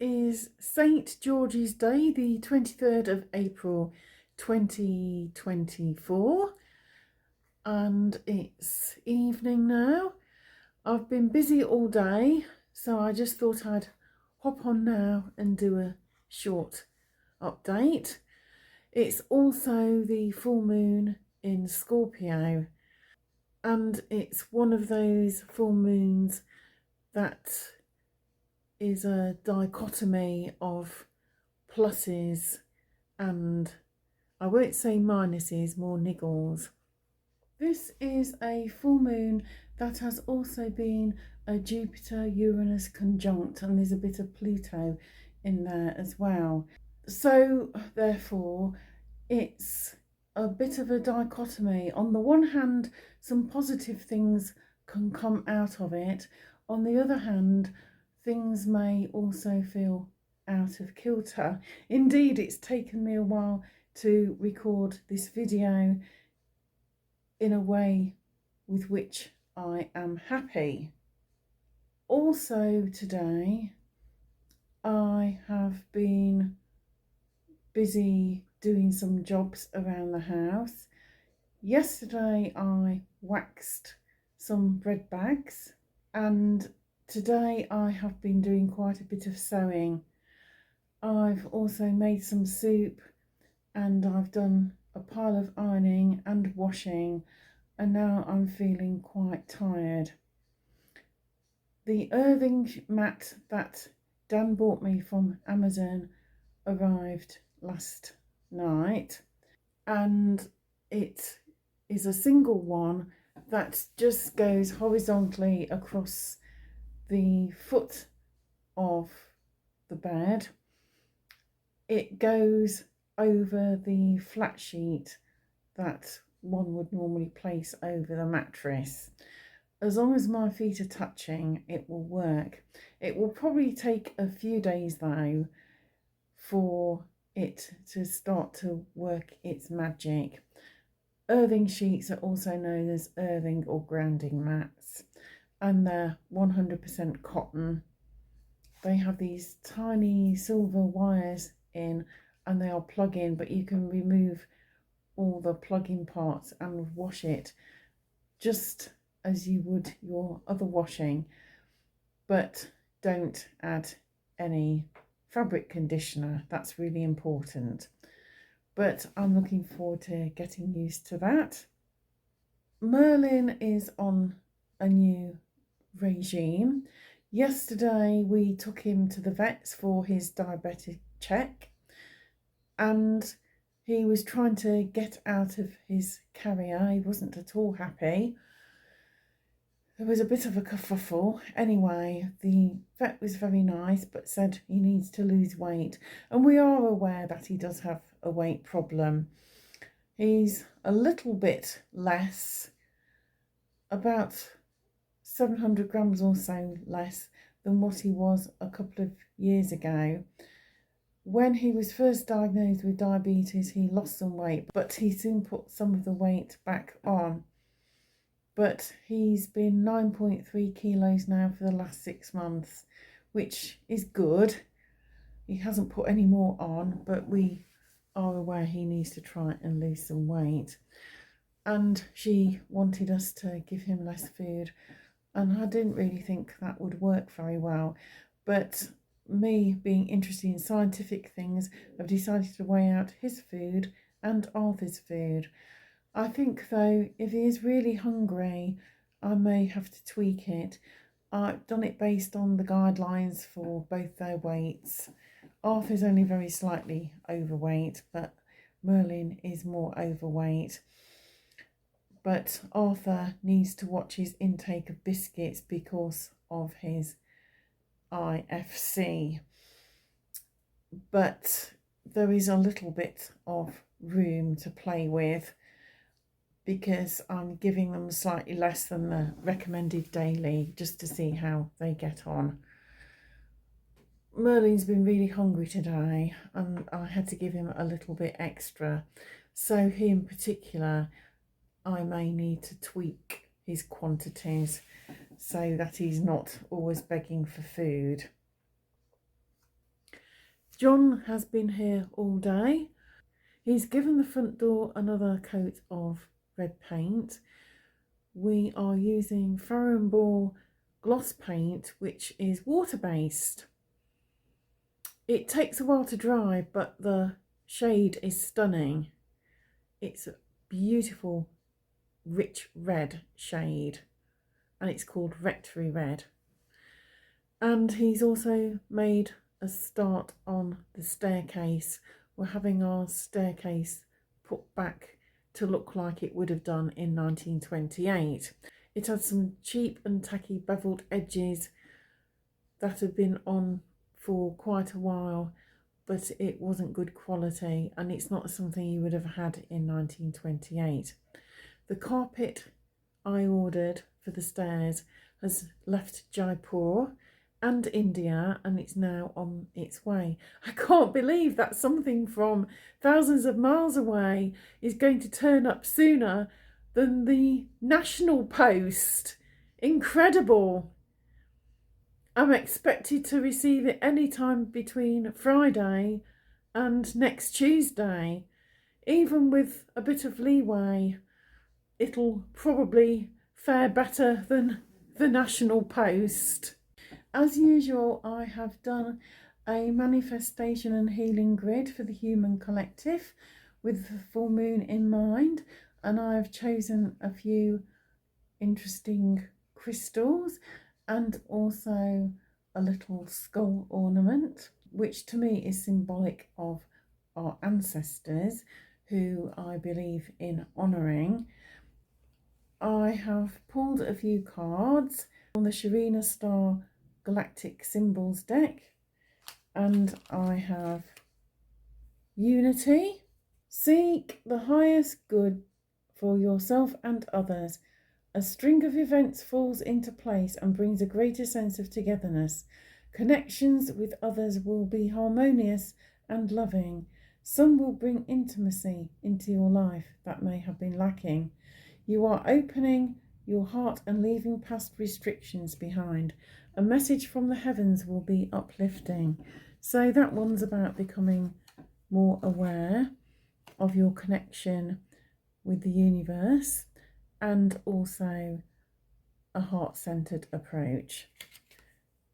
is St George's Day, the 23rd of April 2024, and it's evening now. I've been busy all day, so I just thought I'd hop on now and do a short update. It's also the full moon in Scorpio, and it's one of those full moons that is a dichotomy of pluses and, I won't say minuses, more niggles. This is a full moon that has also been a Jupiter-Uranus conjunct, and there's a bit of Pluto in there as well. So therefore it's a bit of a dichotomy. On the one hand, some positive things can come out of it. On the other hand, things may also feel out of kilter. Indeed, it's taken me a while to record this video in a way with which I am happy. Also today, I have been busy doing some jobs around the house. Yesterday I waxed some bread bags, and today I have been doing quite a bit of sewing. I've also made some soup, and I've done a pile of ironing and washing, and now I'm feeling quite tired. The earthing mat that Dan bought me from Amazon arrived last night, and it is a single one that just goes horizontally across the foot of the bed. It goes over the flat sheet that one would normally place over the mattress. As long as my feet are touching, it will work. It will probably take a few days though for it to start to work its magic. Earthing sheets are also known as earthing or grounding mats, and they're 100% cotton. They have these tiny silver wires in, and they are plug-in, but you can remove all the plug-in parts and wash it just as you would your other washing, but don't add any fabric conditioner. That's really important, but I'm looking forward to getting used to that. Merlin is on a new regime. Yesterday we took him to the vets for his diabetic check, and he was trying to get out of his carrier. He wasn't at all happy. There was a bit of a kerfuffle. Anyway, the vet was very nice, but said he needs to lose weight. And we are aware that he does have a weight problem. He's a little bit less, about 700 grams or so less than what he was a couple of years ago. When he was first diagnosed with diabetes, he lost some weight, but he soon put some of the weight back on. But he's been 9.3 kilos now for the last 6 months, which is good. He hasn't put any more on, but we are aware he needs to try and lose some weight. And she wanted us to give him less food, and I didn't really think that would work very well. But me, being interested in scientific things, I've decided to weigh out his food and Arthur's food. I think though, if he is really hungry, I may have to tweak it. I've done it based on the guidelines for both their weights. Arthur's only very slightly overweight, but Merlin is more overweight. But Arthur needs to watch his intake of biscuits because of his IFC. But there is a little bit of room to play with, because I'm giving them slightly less than the recommended daily, just to see how they get on. Merlin's been really hungry today, and I had to give him a little bit extra. So he in particular, I may need to tweak his quantities so that he's not always begging for food. John has been here all day. He's given the front door another coat of red paint. We are using Furrow and Ball gloss paint, which is water-based. It takes a while to dry, but the shade is stunning. It's a beautiful, rich red shade, and it's called Rectory Red. And he's also made a start on the staircase. We're having our staircase put back to look like it would have done in 1928. It had some cheap and tacky beveled edges that had been on for quite a while, but it wasn't good quality, and it's not something you would have had in 1928. The carpet I ordered for the stairs has left Jaipur and India, and it's now on its way. I can't believe that something from thousands of miles away is going to turn up sooner than the national post. Incredible. I'm expected to receive it any time between Friday and next Tuesday. Even with a bit of leeway, it'll probably fare better than the national post. As usual, I have done a manifestation and healing grid for the human collective with the full moon in mind, and I've chosen a few interesting crystals and also a little skull ornament, which to me is symbolic of our ancestors, who I believe in honouring. I have pulled a few cards on the Sharina Star Galactic Symbols deck, and I have Unity. Seek the highest good for yourself and others. A string of events falls into place and brings a greater sense of togetherness. Connections with others will be harmonious and loving. Some will bring intimacy into your life that may have been lacking. You are opening your heart and leaving past restrictions behind. A message from the heavens will be uplifting. So that one's about becoming more aware of your connection with the universe, and also a heart-centered approach.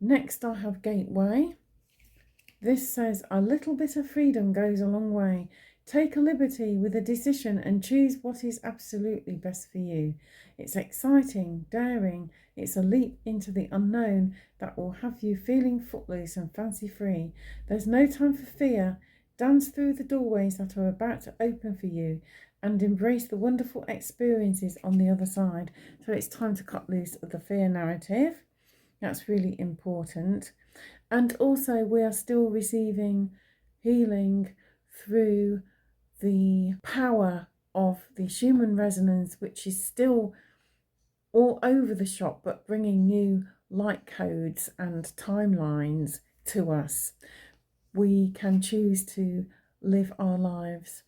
Next I have Gateway. This says, a little bit of freedom goes a long way. Take a liberty with a decision and choose what is absolutely best for you. It's exciting, daring. It's a leap into the unknown that will have you feeling footloose and fancy-free. There's no time for fear. Dance through the doorways that are about to open for you and embrace the wonderful experiences on the other side. So it's time to cut loose of the fear narrative. That's really important. And also we are still receiving healing through the power of the Schumann resonance, which is still all over the shop, but bringing new light codes and timelines to us. We can choose to live our lives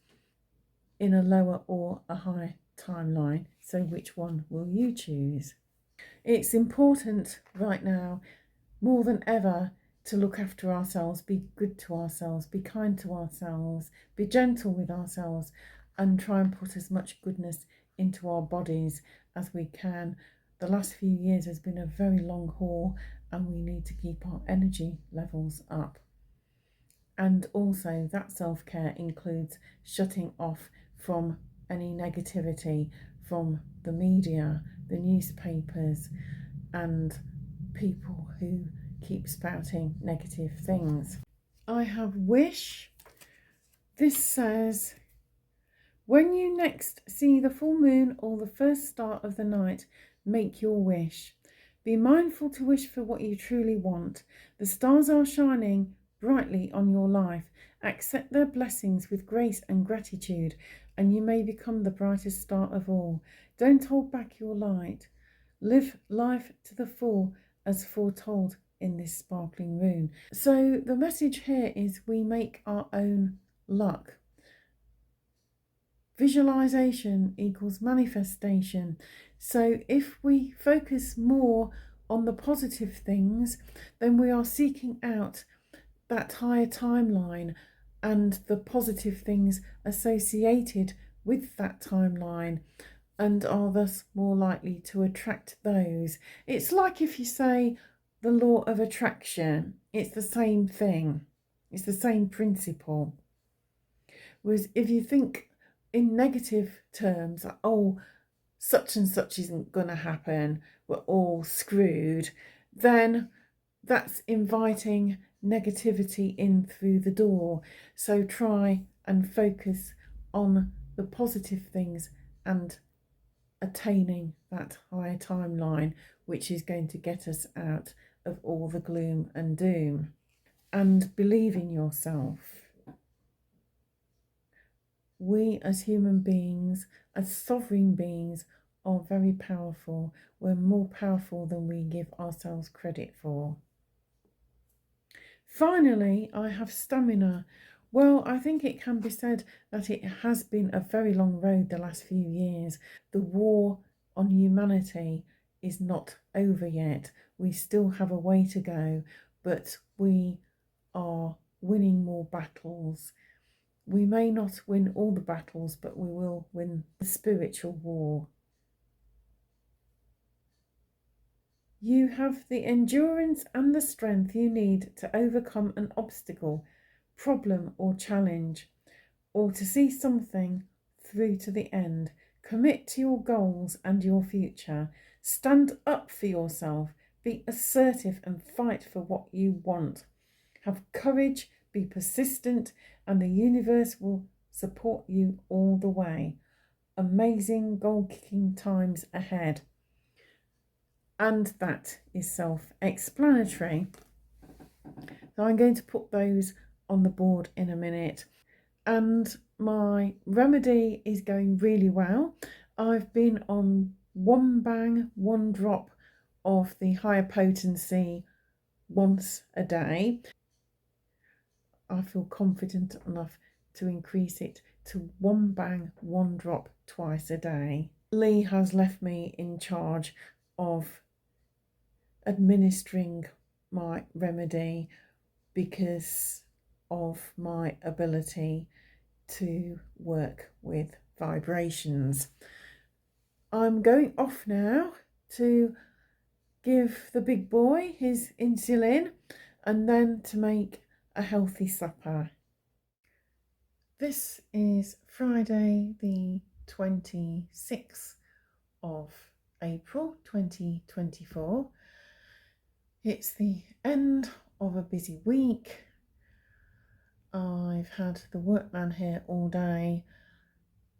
in a lower or a high timeline. So which one will you choose? It's important right now, more than ever, to look after ourselves, be good to ourselves, be kind to ourselves, be gentle with ourselves, and try and put as much goodness into our bodies as we can. The last few years has been a very long haul, and we need to keep our energy levels up. And also that self-care includes shutting off from any negativity from the media, the newspapers, and people who keep spouting negative things. I have Wish. This says, when you next see the full moon or the first star of the night, make your wish. Be mindful to wish for what you truly want. The stars are shining brightly on your life. Accept their blessings with grace and gratitude, and you may become the brightest star of all. Don't hold back your light. Live life to the full as foretold in this sparkling rune. So the message here is we make our own luck. Visualization equals manifestation. So if we focus more on the positive things, then we are seeking out that higher timeline and the positive things associated with that timeline, and are thus more likely to attract those. It's like if you say the law of attraction, it's the same thing, it's the same principle. Whereas if you think in negative terms, like, oh, such and such isn't going to happen, we're all screwed, then that's inviting negativity in through the door. So try and focus on the positive things and attaining that higher timeline, which is going to get us out of all the gloom and doom. And believe in yourself. We as human beings, as sovereign beings, are very powerful. We're more powerful than we give ourselves credit for. Finally, I have stamina. Well, I think it can be said that it has been a very long road the last few years. The war on humanity is not over yet. We still have a way to go, but we are winning more battles. We may not win all the battles, but we will win the spiritual war. You have the endurance and the strength you need to overcome an obstacle, problem, or challenge, or to see something through to the end. Commit to your goals and your future. Stand up for yourself. Be assertive and fight for what you want. Have courage, be persistent, and the universe will support you all the way. Amazing goal-kicking times ahead. And that is self-explanatory. So I'm going to put those on the board in a minute. And my remedy is going really well. I've been on one bang, one drop of the higher potency once a day. I feel confident enough to increase it to one bang, one drop twice a day. Lee has left me in charge of administering my remedy because of my ability to work with vibrations. I'm going off now to give the big boy his insulin and then to make a healthy supper. This is Friday the 26th of April 2024. It's the end of a busy week. I've had the workman here all day,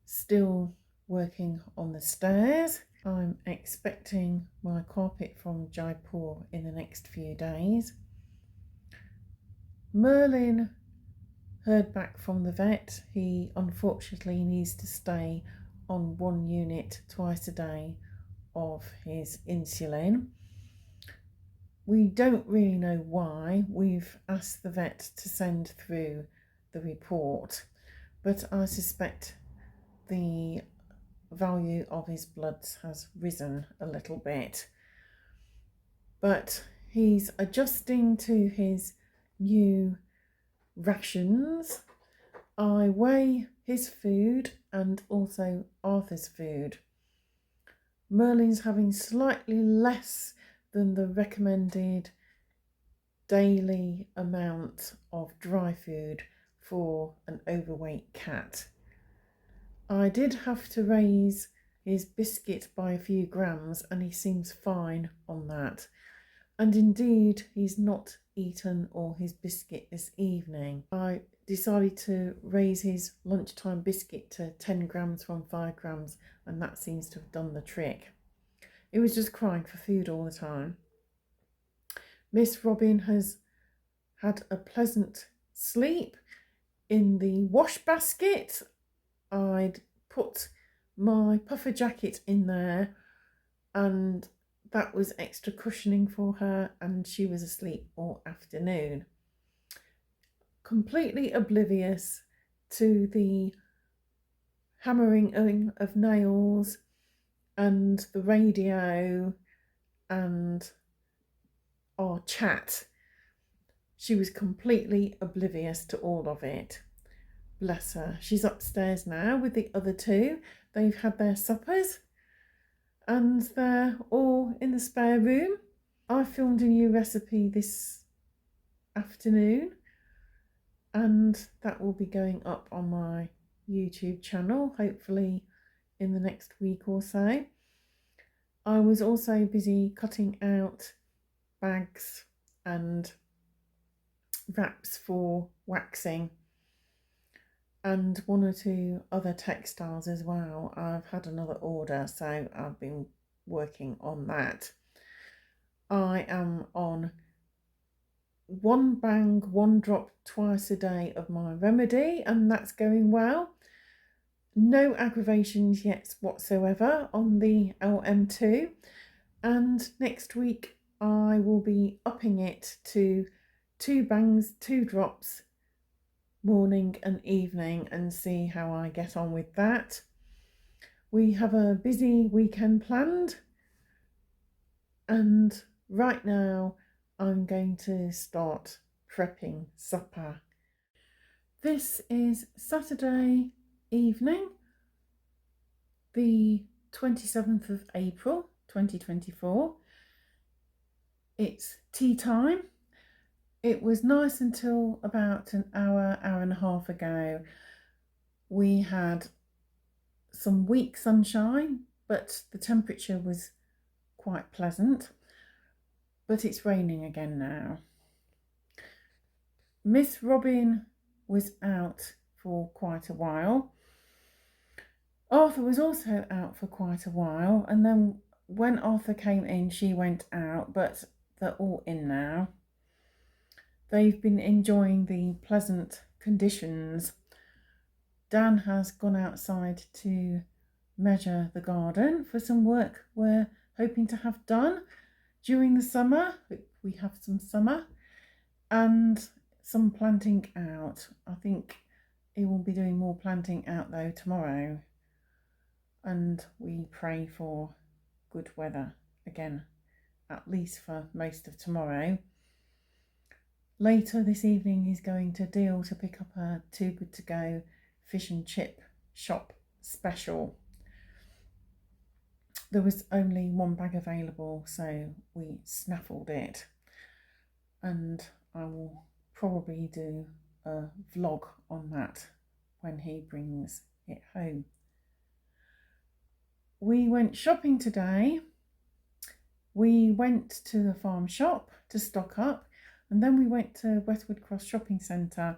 still working on the stairs. I'm expecting my carpet from Jaipur in the next few days. Merlin heard back from the vet. He unfortunately needs to stay on 1 unit twice a day of his insulin. We don't really know why. We've asked the vet to send through the report, but I suspect the value of his bloods has risen a little bit. But he's adjusting to his new rations. I weigh his food and also Arthur's food. Merlin's having slightly less than the recommended daily amount of dry food for an overweight cat. I did have to raise his biscuit by a few grams and he seems fine on that. And indeed, he's not eaten all his biscuit this evening. I decided to raise his lunchtime biscuit to 10 grams from 5 grams, and that seems to have done the trick. He was just crying for food all the time. Miss Robin has had a pleasant sleep in the wash basket. I'd put my puffer jacket in there and that was extra cushioning for her, and she was asleep all afternoon. Completely oblivious to the hammering of nails and the radio and our chat. She was completely oblivious to all of it. Bless her. She's upstairs now with the other two. They've had their suppers and they're all in the spare room. I filmed a new recipe this afternoon and that will be going up on my YouTube channel, hopefully in the next week or so. I was also busy cutting out bags and wraps for waxing and one or two other textiles as well. I've had another order, so I've been working on that. I am on one bang, one drop twice a day of my remedy, and that's going well. No aggravations yet whatsoever on the LM2, and next week I will be upping it to 2 bangs, 2 drops, morning and evening, and see how I get on with that. We have a busy weekend planned, and right now I'm going to start prepping supper. This is Saturday evening, the 27th of April 2024. It's tea time. It was nice until about an hour and a half ago. We had some weak sunshine, but the temperature was quite pleasant. But it's raining again now. Miss Robin was out for quite a while. Arthur was also out for quite a while, and then when Arthur came in, she went out, but they're all in now. They've been enjoying the pleasant conditions. Dan has gone outside to measure the garden for some work we're hoping to have done during the summer. We have some summer and some planting out. I think he will be doing more planting out though tomorrow, and we pray for good weather again, at least for most of tomorrow. Later this evening he's going to Deal to pick up a Too Good To Go fish and chip shop special. There was only one bag available, so we snaffled it, and I will probably do a vlog on that when he brings it home. We went shopping today. We went to the farm shop to stock up, and then we went to Westwood Cross Shopping Centre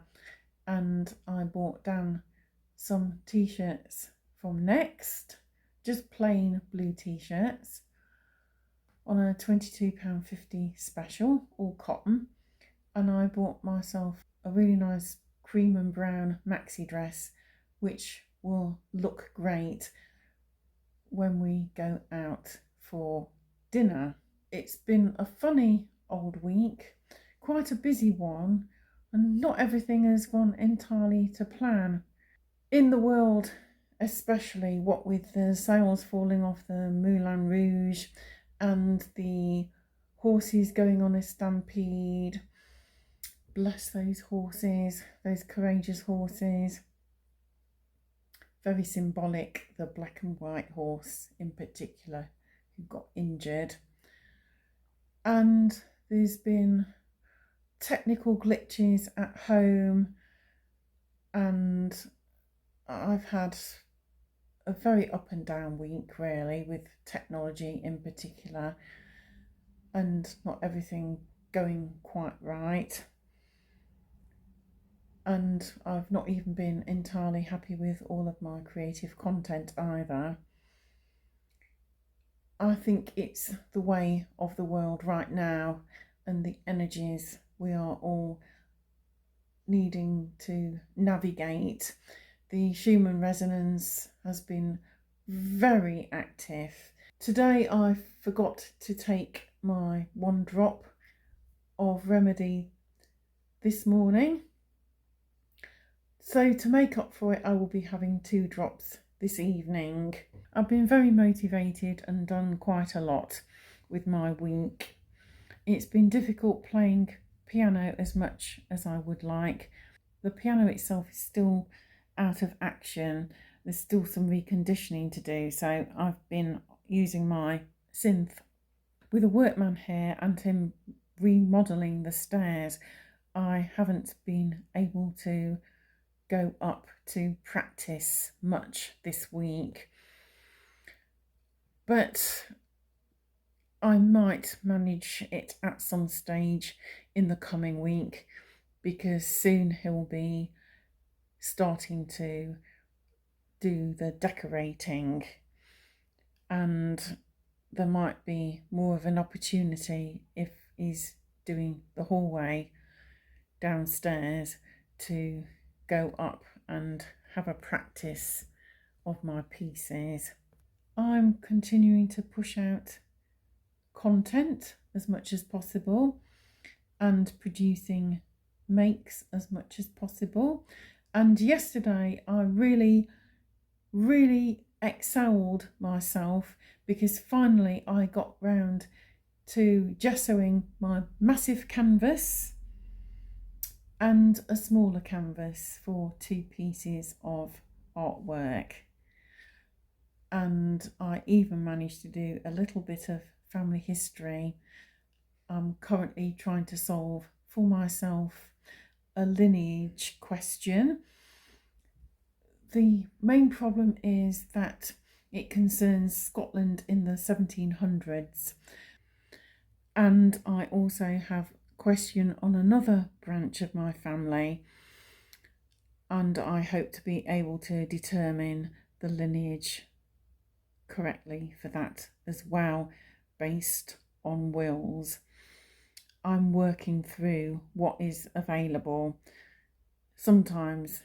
and I bought down some t-shirts from Next, just plain blue t-shirts on a £22.50 special, all cotton. And I bought myself a really nice cream and brown maxi dress, which will look great when we go out for dinner. It's been a funny old week, quite a busy one, and not everything has gone entirely to plan. In the world, especially, what with the sales falling off the Moulin Rouge and the horses going on a stampede. Bless those horses, those courageous horses. Very symbolic, the black and white horse in particular, who got injured. And there's been technical glitches at home, and I've had a very up and down week really, with technology in particular, and not everything going quite right. And I've not even been entirely happy with all of my creative content either. I think it's the way of the world right now, and the energies we are all needing to navigate. The Schumann resonance has been very active. Today I forgot to take my 1 drop of remedy this morning. So to make up for it, I will be having 2 drops this evening. I've been very motivated and done quite a lot with my week. It's been difficult playing piano as much as I would like. The piano itself is still out of action. There's still some reconditioning to do, so I've been using my synth with a workman here and him remodelling the stairs. I haven't been able to go up to practice much this week, but I might manage it at some stage in the coming week, because soon he'll be starting to do the decorating, and there might be more of an opportunity if he's doing the hallway downstairs to go up and have a practice of my pieces. I'm continuing to push out content as much as possible and producing makes as much as possible. And yesterday I really excelled myself, because finally I got round to gessoing my massive canvas and a smaller canvas for 2 pieces of artwork. And I even managed to do a little bit of family history. I'm currently trying to solve for myself a lineage question. The main problem is that it concerns Scotland in the 1700s. And I also have a question on another branch of my family, and I hope to be able to determine the lineage correctly for that as well, based on wills. I'm working through what is available. Sometimes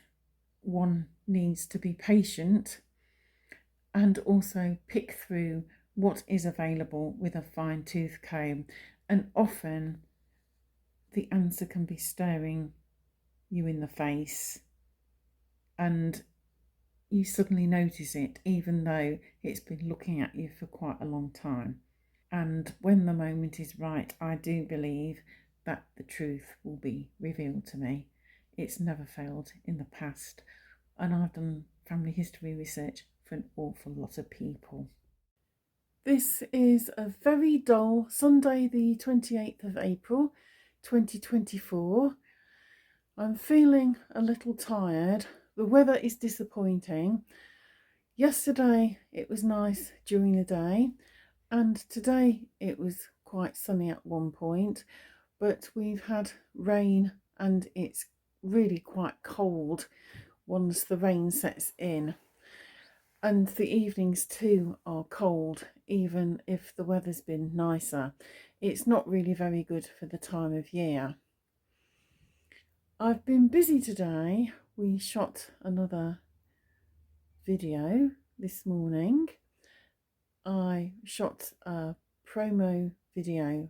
one needs to be patient and also pick through what is available with a fine-tooth comb, and often the answer can be staring you in the face and you suddenly notice it, even though it's been looking at you for quite a long time. And when the moment is right, I do believe that the truth will be revealed to me. It's never failed in the past, and I've done family history research for an awful lot of people. This is a very dull Sunday, the 28th of April 2024. I'm feeling a little tired. The weather is disappointing. Yesterday it was nice during the day, and today it was quite sunny at one point, but we've had rain and it's really quite cold once the rain sets in. And the evenings too are cold, even if the weather's been nicer. It's not really very good for the time of year. I've been busy today. We shot another video this morning. I shot a promo video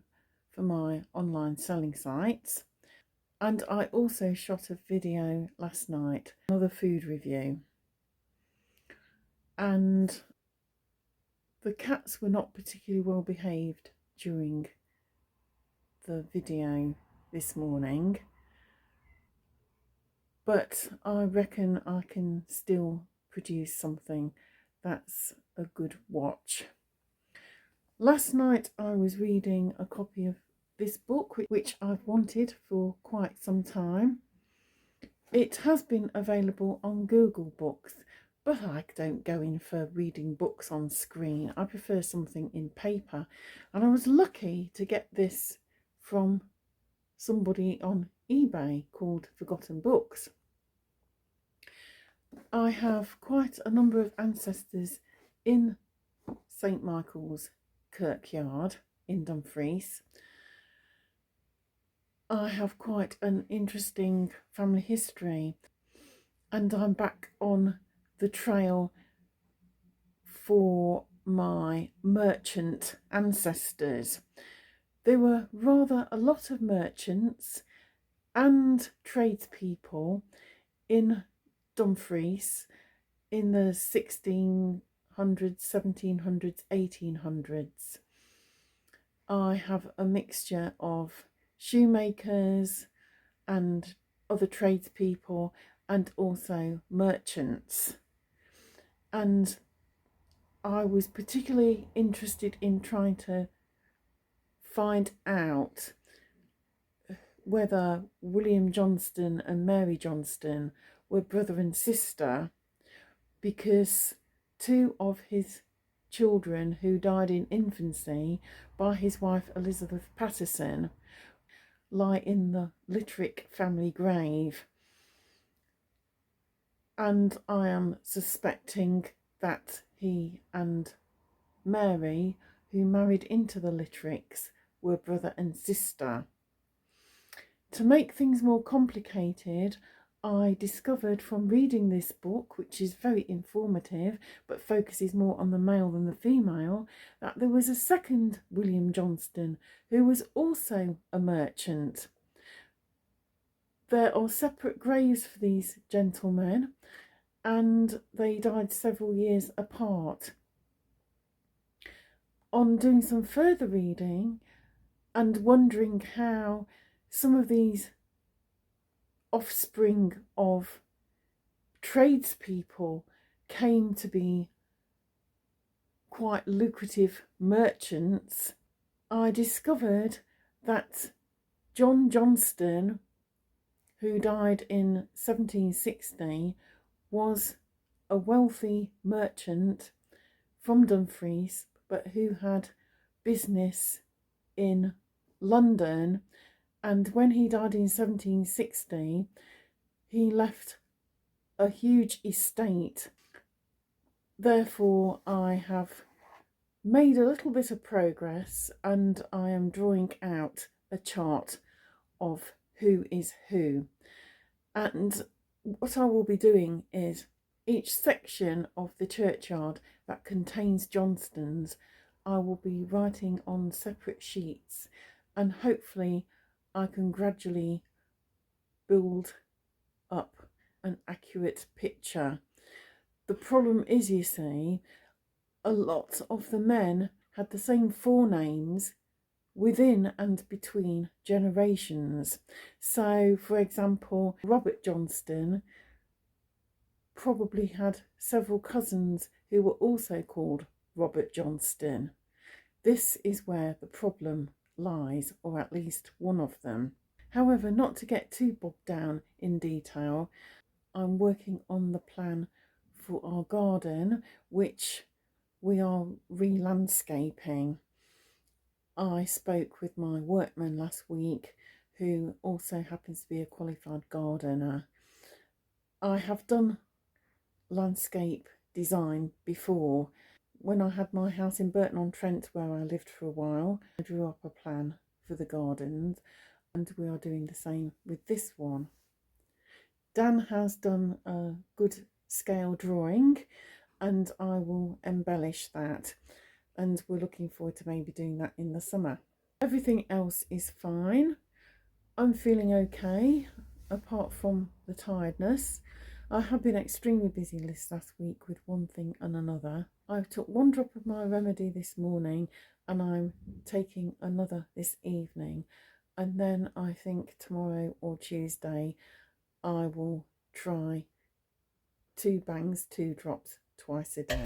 for my online selling sites, and I also shot a video last night, another food review. And the cats were not particularly well behaved during the video this morning, but I reckon I can still produce something that's a good watch. Last night I was reading a copy of this book, which I've wanted for quite some time. It has been available on Google Books, but I don't go in for reading books on screen. I prefer something in paper, and I was lucky to get this from somebody on eBay called Forgotten Books. I have quite a number of ancestors in St Michael's Kirkyard in Dumfries. I have quite an interesting family history, and I'm back on the trail for my merchant ancestors. There were rather a lot of merchants and tradespeople in Dumfries in the 1600s, 1700s, 1800s. I have a mixture of shoemakers and other tradespeople, and also merchants. And I was particularly interested in trying to find out whether William Johnston and Mary Johnston were brother and sister, because two of his children who died in infancy by his wife Elizabeth Patterson lie in the Littrick family grave, and I am suspecting that he and Mary, who married into the Littricks, were brother and sister. To make things more complicated, I discovered from reading this book, which is very informative but focuses more on the male than the female, that there was a second William Johnston who was also a merchant. There are separate graves for these gentlemen, and they died several years apart. On doing some further reading and wondering how some of these offspring of tradespeople came to be quite lucrative merchants, I discovered that John Johnston, who died in 1760, was a wealthy merchant from Dumfries, but who had business in London. And when he died in 1760, he left a huge estate. Therefore, I have made a little bit of progress, and I am drawing out a chart of who is who. And what I will be doing is each section of the churchyard that contains Johnstons, I will be writing on separate sheets, and hopefully I can gradually build up an accurate picture. The problem is, you see, a lot of the men had the same forenames within and between generations. So, for example, Robert Johnston probably had several cousins who were also called Robert Johnston. This is where the problem lies, or at least one of them. However, not to get too bogged down in detail, I'm working on the plan for our garden, which we are re-landscaping. I spoke with my workman last week, who also happens to be a qualified gardener. I have done landscape design before. When I had my house in Burton-on-Trent, where I lived for a while, I drew up a plan for the gardens, and we are doing the same with this one. Dan has done a good scale drawing, and I will embellish that, and we're looking forward to maybe doing that in the summer. Everything else is fine. I'm feeling okay, apart from the tiredness. I have been extremely busy this last week with one thing and another. I took one drop of my remedy this morning, and I'm taking another this evening, and then I think tomorrow or Tuesday I will try 2 bangs, 2 drops twice a day.